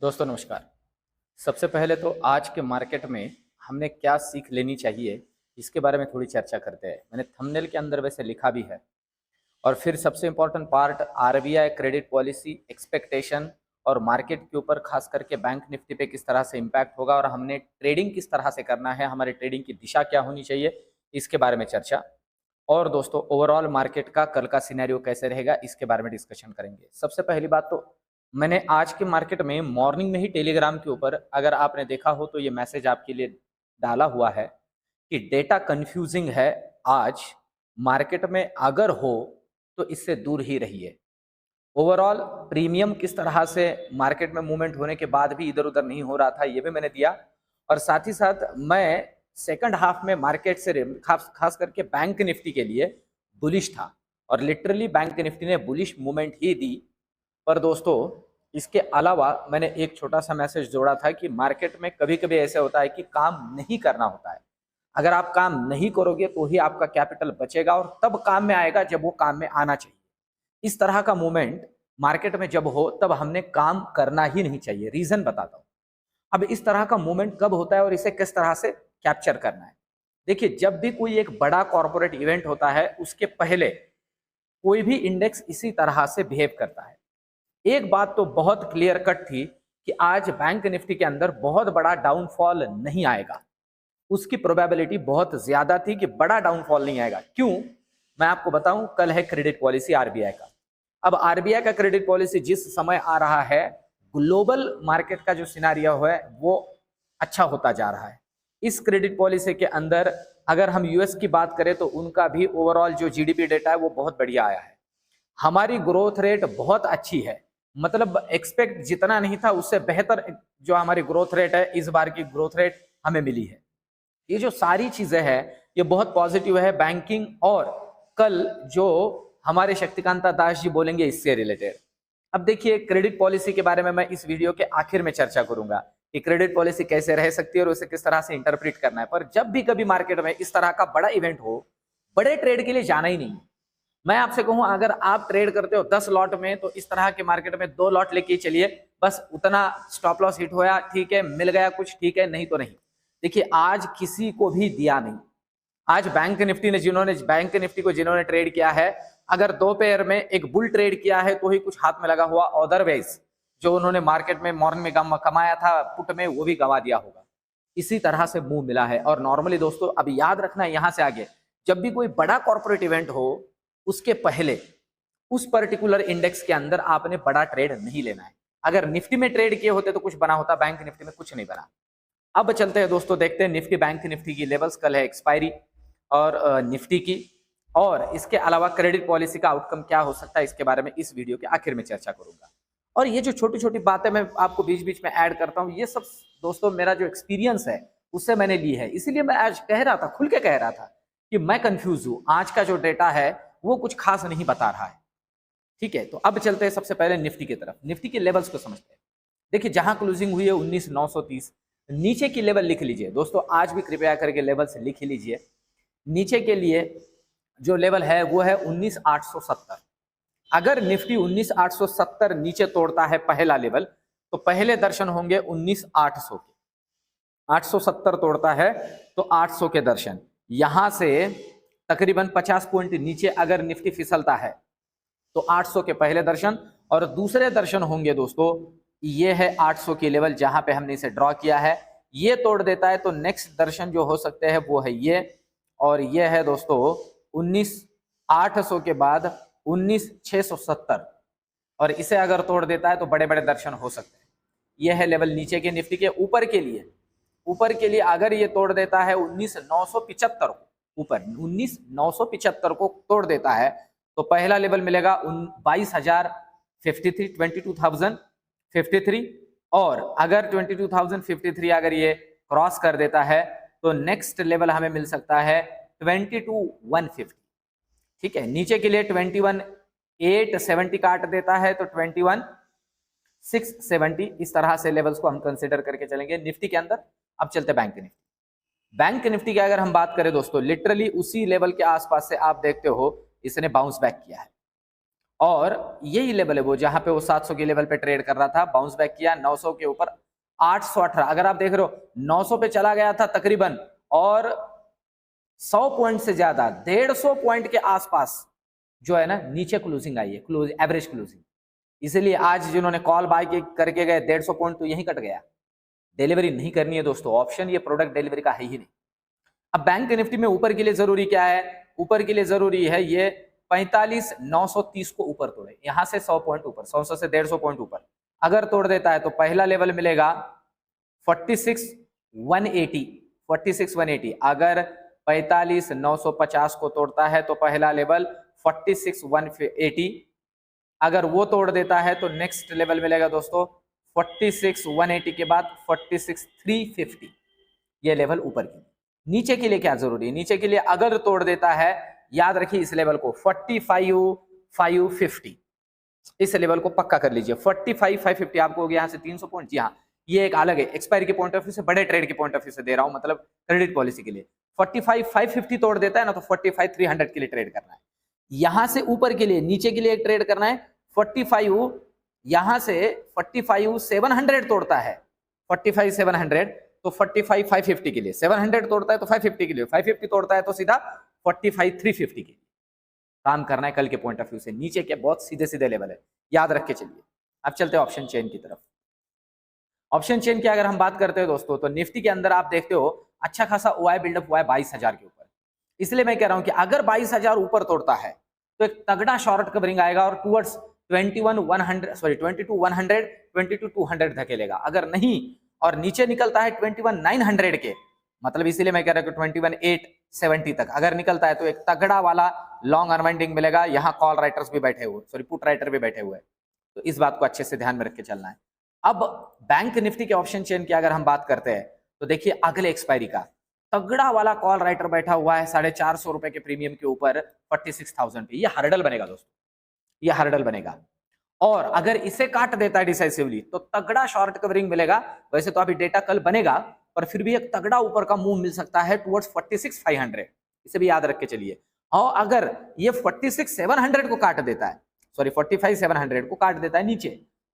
दोस्तों नमस्कार। सबसे पहले तो आज के मार्केट में हमने क्या सीख लेनी चाहिए, इसके बारे में थोड़ी चर्चा करते हैं। मैंने थंबनेल के अंदर वैसे लिखा भी है। और फिर सबसे important part RBI credit policy expectation और मार्केट के ऊपर खास करके बैंक निफ्टी पे किस तरह से इम्पैक्ट होगा और हमने ट्रेडिंग किस तरह से करना है, हमारे ट्रेडिंग की दिशा क्या होनी चाहिए, इसके बारे में चर्चा। और दोस्तों ओवरऑल मार्केट का कल का सिनेरियो कैसे रहेगा, इसके बारे में डिस्कशन करेंगे। सबसे पहली बात तो मैंने आज के मार्केट में मॉर्निंग में ही टेलीग्राम के ऊपर, अगर आपने देखा हो तो ये मैसेज आपके लिए डाला हुआ है कि डेटा कंफ्यूजिंग है। आज मार्केट में अगर हो तो इससे दूर ही रहिए। ओवरऑल प्रीमियम किस तरह से मार्केट में मूवमेंट होने के बाद भी इधर उधर नहीं हो रहा था, ये भी मैंने दिया। और साथ ही साथ मैं सेकंड हाफ में मार्केट से खास करके बैंक निफ्टी के लिए बुलिश था और लिटरली बैंक निफ्टी ने बुलिश मूवमेंट ही दी। पर दोस्तों इसके अलावा मैंने एक छोटा सा मैसेज जोड़ा था कि मार्केट में कभी कभी ऐसे होता है कि काम नहीं करना होता है। अगर आप काम नहीं करोगे तो ही आपका कैपिटल बचेगा और तब काम में आएगा जब वो काम में आना चाहिए। इस तरह का मूवमेंट मार्केट में जब हो तब हमने काम करना ही नहीं चाहिए। रीजन बताता हूं। अब इस तरह का मूवमेंट कब होता है और इसे किस तरह से कैप्चर करना है। देखिए, जब भी कोई एक बड़ा कॉर्पोरेट इवेंट होता है उसके पहले कोई भी इंडेक्स इसी तरह से बिहेव करता है। एक बात तो बहुत क्लियर कट थी कि आज बैंक निफ्टी के अंदर बहुत बड़ा डाउनफॉल नहीं आएगा। उसकी प्रोबेबिलिटी बहुत ज्यादा थी कि बड़ा डाउनफॉल नहीं आएगा। क्यों, मैं आपको बताऊं। कल है क्रेडिट पॉलिसी आरबीआई का। अब आरबीआई का क्रेडिट पॉलिसी जिस समय आ रहा है, ग्लोबल मार्केट का जो सिनारियो है वो अच्छा होता जा रहा है। इस क्रेडिट पॉलिसी के अंदर अगर हम यूएस की बात करें तो उनका भी ओवरऑल जो जीडीपी डेटा है वो बहुत बढ़िया आया है। हमारी ग्रोथ रेट बहुत अच्छी है, मतलब एक्सपेक्ट जितना नहीं था उससे बेहतर जो हमारी ग्रोथ रेट है, इस बार की ग्रोथ रेट हमें मिली है। ये जो सारी चीजें हैं ये बहुत पॉजिटिव है बैंकिंग और कल जो हमारे शक्तिकांता दास जी बोलेंगे इससे रिलेटेड। अब देखिए, क्रेडिट पॉलिसी के बारे में मैं इस वीडियो के आखिर में चर्चा करूंगा कि क्रेडिट पॉलिसी कैसे रह सकती है और उसे किस तरह से इंटरप्रेट करना है। पर जब भी कभी मार्केट में इस तरह का बड़ा इवेंट हो, बड़े ट्रेड के लिए जाना ही नहीं। मैं आपसे कहूं, अगर आप ट्रेड करते हो 10 लॉट में तो इस तरह के मार्केट में 2 लॉट लेके चलिए। बस उतना स्टॉप लॉस हिट होया, ठीक है, मिल गया कुछ, ठीक है, नहीं तो नहीं। देखिए, आज किसी को भी दिया नहीं। आज बैंक निफ्टी को जिन्होंने ट्रेड किया है, अगर 2 पेयर में एक बुल ट्रेड किया है तो ही कुछ हाथ में लगा हुआ, अदरवाइज जो उन्होंने मार्केट में मॉर्निंग में कमाया था पुट में, वो भी गंवा दिया होगा। इसी तरह से मूव मिला है। और नॉर्मली दोस्तों अब याद रखना है, यहां से आगे जब भी कोई बड़ा कॉर्पोरेट इवेंट हो उसके पहले उस पर्टिकुलर इंडेक्स के अंदर आपने बड़ा ट्रेड नहीं लेना है। अगर निफ्टी में ट्रेड किए होते तो कुछ बना होता, बैंक निफ्टी में कुछ नहीं बना। अब चलते हैं दोस्तों, देखते हैं निफ्टी बैंक निफ्टी की लेवल्स। कल है एक्सपायरी और निफ्टी की, और इसके अलावा क्रेडिट पॉलिसी का आउटकम क्या हो सकता है इसके बारे में इस वीडियो के आखिर में चर्चा करूंगा। और ये जो छोटी छोटी बातें मैं आपको बीच बीच में ऐड करता हूं, ये सब दोस्तों मेरा जो एक्सपीरियंस है उससे मैंने ली है। इसीलिए मैं आज कह रहा था, खुल के कह रहा था कि मैं कंफ्यूज हूं। आज का जो डेटा है वो कुछ खास नहीं बता रहा है। ठीक है, तो अब चलते हैं सबसे पहले निफ्टी की तरफ। निफ्टी के लेवल्स को समझते हैं। देखिए, जहां क्लोजिंग हुई है 19,930, नीचे की लेवल लिख लीजिए दोस्तों। आज भी कृपया करके लेवल्स लिख लीजिए। नीचे के लिए जो लेवल है वो है 19,870। अगर निफ्टी 19,870 नीचे तोड़ता है पहला लेवल, तो पहले दर्शन होंगे 19,800 के। 870 तोड़ता है तो 800 के दर्शन। यहां से तकरीबन 50 पॉइंट नीचे अगर निफ्टी फिसलता है तो 800 के पहले दर्शन, और दूसरे दर्शन होंगे दोस्तों, ये है 800 की लेवल जहां पे हमने इसे ड्रॉ किया है। ये तोड़ देता है तो नेक्स्ट दर्शन जो हो सकते हैं वो है ये, और ये है दोस्तों 19,800 के बाद 19,670, और इसे अगर तोड़ देता है तो बड़े बड़े दर्शन हो सकते हैं। ये है लेवल नीचे के निफ्टी के। ऊपर के लिए अगर ये तोड़ देता है 19,975 को, ऊपर 19,975 को तोड़ देता है तो पहला लेवल मिलेगा 22,053, 22,053। और अगर 22,053 अगर ये क्रॉस कर देता है तो नेक्स्ट लेवल हमें मिल सकता है 22,150। ठीक है, नीचे के लिए 21,870 काट देता है तो 21,670। इस तरह से लेवल्स को हम कंसिडर करके चलेंगे निफ्टी के अंदर। अब चलते बैंक निफ्टी। बैंक निफ्टी की अगर हम बात करें दोस्तों, लिटरली उसी लेवल के आसपास से आप देखते हो इसने बाउंस बैक किया है। और यही लेवल है वो जहां पे वो 700 के लेवल पे ट्रेड कर रहा था, बाउंस बैक किया 900 के ऊपर 818। अगर आप देख रहे हो 900 पे चला गया था तकरीबन, और 100 पॉइंट से ज्यादा 150 पॉइंट के आसपास जो है ना नीचे क्लोजिंग आई है, क्लोज एवरेज क्लोजिंग। इसलिए आज जिन्होंने कॉल बाय करके गए 150 पॉइंट तो यही कट गया। डिलीवरी नहीं करनी है दोस्तों, ऑप्शन ये प्रोडक्ट डिलीवरी का है ही नहीं। अब बैंक निफ्टी में ऊपर के लिए जरूरी क्या है, ऊपर के लिए जरूरी है ये 45,930 को ऊपर तोड़े, यहां से 100 पॉइंट ऊपर, 100 से 150 पॉइंट ऊपर अगर तोड़ देता है तो पहला लेवल मिलेगा 46,180, 46,180। अगर 45,950 को तोड़ता है तो पहला लेवल 46,180। अगर वो तोड़ देता है तो नेक्स्ट लेवल मिलेगा दोस्तों 46,180 के बाद 46,350। ये लेवल ऊपर की। नीचे के लिए क्या जरूरी है, नीचे के लिए अगर तोड़ देता है, याद रखिए इस लेवल को 45,550, इस लेवल को पक्का कर लीजिए। 45,550 आपको हो गया, यहाँ से 300 पॉइंट। जी हाँ, ये एक अलग है, एक्सपायरी के पॉइंट ऑफ व्यू से, बड़े ट्रेड के पॉइंट ऑफ व्यू से दे रहा हूं, मतलब क्रेडिट पॉलिसी के लिए। 45,550 तोड़ देता है ना तो 45,300 के लिए ट्रेड करना है। यहां से ऊपर के लिए, नीचे के लिए एक ट्रेड करना है 45, यहां से 45,700 तोड़ता है, 45,700 तो 45,550 के लिए, 700 तोड़ता है तो 550 के लिए, 550 तोड़ता है तो सीधा 45,350 के लिए काम करना है कल के पॉइंट ऑफ व्यू से। नीचे के बहुत सीधे सीधे लेवल है, याद रख के चलिए। अब चलते हैं ऑप्शन चेन की तरफ। ऑप्शन चेन की अगर हम बात करते हैं दोस्तों, तो निफ्टी के अंदर आप देखते हो अच्छा खासा ओआई बिल्डअप हुआ है 22,000 के ऊपर। इसलिए मैं कह रहा हूं कि अगर 22,000 ऊपर तोड़ता है तो एक तगड़ा शॉर्ट कवरिंग आएगा और टूवर्ड्स 22,100 22,200 धकेलेगा। अगर नहीं और नीचे निकलता है 21,900 के, मतलब इसीलिए मैं कह रहा हूं कि 21,870 तक अगर निकलता है तो एक तगड़ा वाला लॉन्ग अनवाइंडिंग मिलेगा। यहाँ कॉल राइटर्स भी बैठे हुए, सॉरी पुट राइटर भी बैठे हुए, तो इस बात को अच्छे से ध्यान में रख के चलना है। अब बैंक निफ्टी के ऑप्शन चेन की अगर हम बात करते हैं तो देखिए अगले एक्सपायरी का तगड़ा वाला कॉल राइटर बैठा हुआ है 450 रुपए के प्रीमियम के ऊपर 46,000 पे। ये हर्डल बनेगा दोस्तों, ये हर्डल बनेगा। और अगर इसे काट देता है डिसाइसिवली तो तगड़ा शॉर्ट कवरिंग मिलेगा। वैसे तो अभी डेटा कल बनेगा, पर फिर भी एक तगड़ा ऊपर का मूव मिल सकता है टुवर्ड्स 46,500, इसे भी याद रख के चलिए। और अगर ये 46,700 को काट देता है, सॉरी 45,700 को काट देता है नीचे,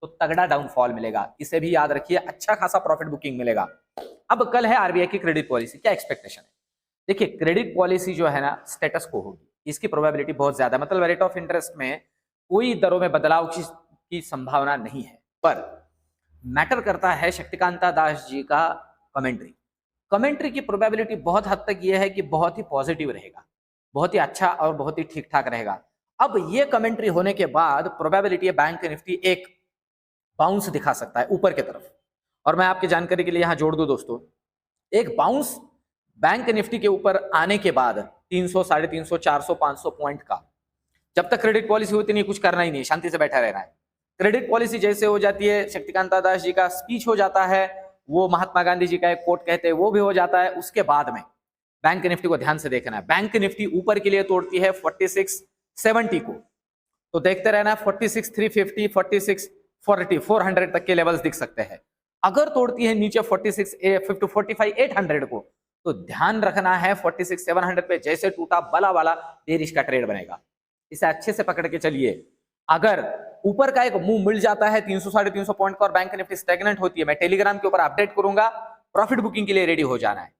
तो तगड़ा डाउनफॉल मिलेगा, इसे भी याद रखिए। अच्छा खासा प्रॉफिट बुकिंग मिलेगा। अब कल है आरबीआई की क्रेडिट पॉलिसी, क्या एक्सपेक्टेशन है? देखिए क्रेडिट पॉलिसी जो है ना स्टेटस को होगी, इसकी प्रोबेबिलिटी बहुत ज्यादा, मतलब रेट ऑफ इंटरेस्ट में कोई दरों में बदलाव की संभावना नहीं है। पर मैटर करता है शक्तिकांता दास जी का कमेंट्री। कमेंट्री की प्रोबेबिलिटी बहुत हद तक यह है कि बहुत ही पॉजिटिव रहेगा, बहुत ही अच्छा और बहुत ही ठीक ठाक रहेगा। अब ये कमेंट्री होने के बाद प्रोबेबिलिटी है बैंक निफ्टी एक बाउंस दिखा सकता है ऊपर की तरफ। और मैं आपकी जानकारी के लिए यहां जोड़ दूं दोस्तों, एक बाउंस बैंक निफ्टी के ऊपर आने के बाद 300, 350, 400, 500 पॉइंट का, जब तक क्रेडिट पॉलिसी होती नहीं कुछ करना ही नहीं, शांति से बैठा रहना है। क्रेडिट पॉलिसी जैसे हो जाती है, शक्तिकांता दास जी का स्पीच हो जाता है, वो महात्मा गांधी जी का एक कोट कहते हैं वो भी हो जाता है, उसके बाद में बैंक निफ्टी को ध्यान से देखना है। बैंक निफ्टी ऊपर के लिए तोड़ती है 4670 को, तो देखते रहना है 46,350, 46,400 तक के लेवल्स दिख सकते हैं। अगर तोड़ती है नीचे 45,800 को, तो ध्यान रखना है 46,700 पे जैसे टूटा बला वाला बेरिश का ट्रेड बनेगा। इसे अच्छे से पकड़ के चलिए। अगर ऊपर का एक मूव मिल जाता है 300, 350 पॉइंट का और बैंक निफ्टी स्टैग्नेंट होती है, मैं टेलीग्राम के ऊपर अपडेट करूंगा, प्रॉफिट बुकिंग के लिए रेडी हो जाना है।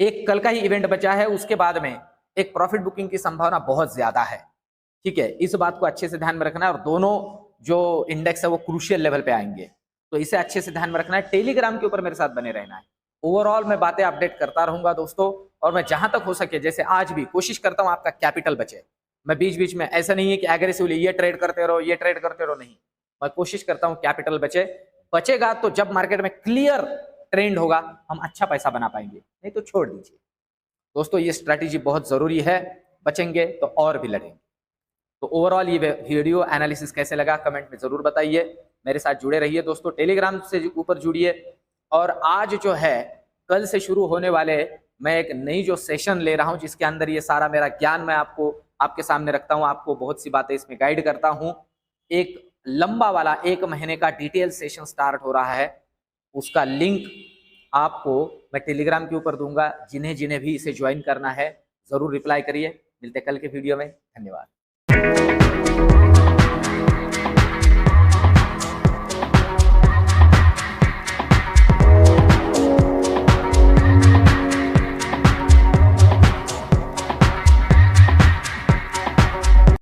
एक कल का ही इवेंट बचा है, उसके बाद में एक प्रॉफिट बुकिंग की संभावना बहुत ज्यादा है। ठीक है, इस बात को अच्छे से ध्यान में रखना है। और दोनों जो इंडेक्स है वो क्रूशियल लेवल पे आएंगे, तो इसे अच्छे से ध्यान में रखना है। टेलीग्राम के ऊपर मेरे साथ बने रहना है। ओवरऑल मैं बातें अपडेट करता रहूंगा दोस्तों, और मैं जहां तक हो सके, जैसे आज भी कोशिश करता हूं आपका कैपिटल बचे। मैं बीच बीच में ऐसा नहीं है कि एग्रेसिवली ये ट्रेड करते रहो, ये ट्रेड करते रहो, नहीं। मैं कोशिश करता हूं कैपिटल बचे। बचेगा तो जब मार्केट में क्लियर ट्रेंड होगा हम अच्छा पैसा बना पाएंगे, नहीं तो छोड़ दीजिए दोस्तों। ये स्ट्रैटेजी बहुत जरूरी है, बचेंगे तो और भी लड़ेंगे। तो ओवरऑल ये वीडियो एनालिसिस कैसे लगा कमेंट में जरूर बताइए। मेरे साथ जुड़े रहिए दोस्तों, टेलीग्राम से ऊपर जुड़िए। और आज जो है कल से शुरू होने वाले मैं एक नई जो सेशन ले रहा हूं, जिसके अंदर ये सारा मेरा ज्ञान मैं आपको आपके सामने रखता हूं, आपको बहुत सी बातें इसमें गाइड करता हूं। एक लंबा वाला 1 महीने का डिटेल सेशन स्टार्ट हो रहा है, उसका लिंक आपको मैं टेलीग्राम के ऊपर दूंगा। जिन्हें जिन्हें भी इसे ज्वाइन करना है जरूर रिप्लाई करिए। मिलते कल के वीडियो में, धन्यवाद।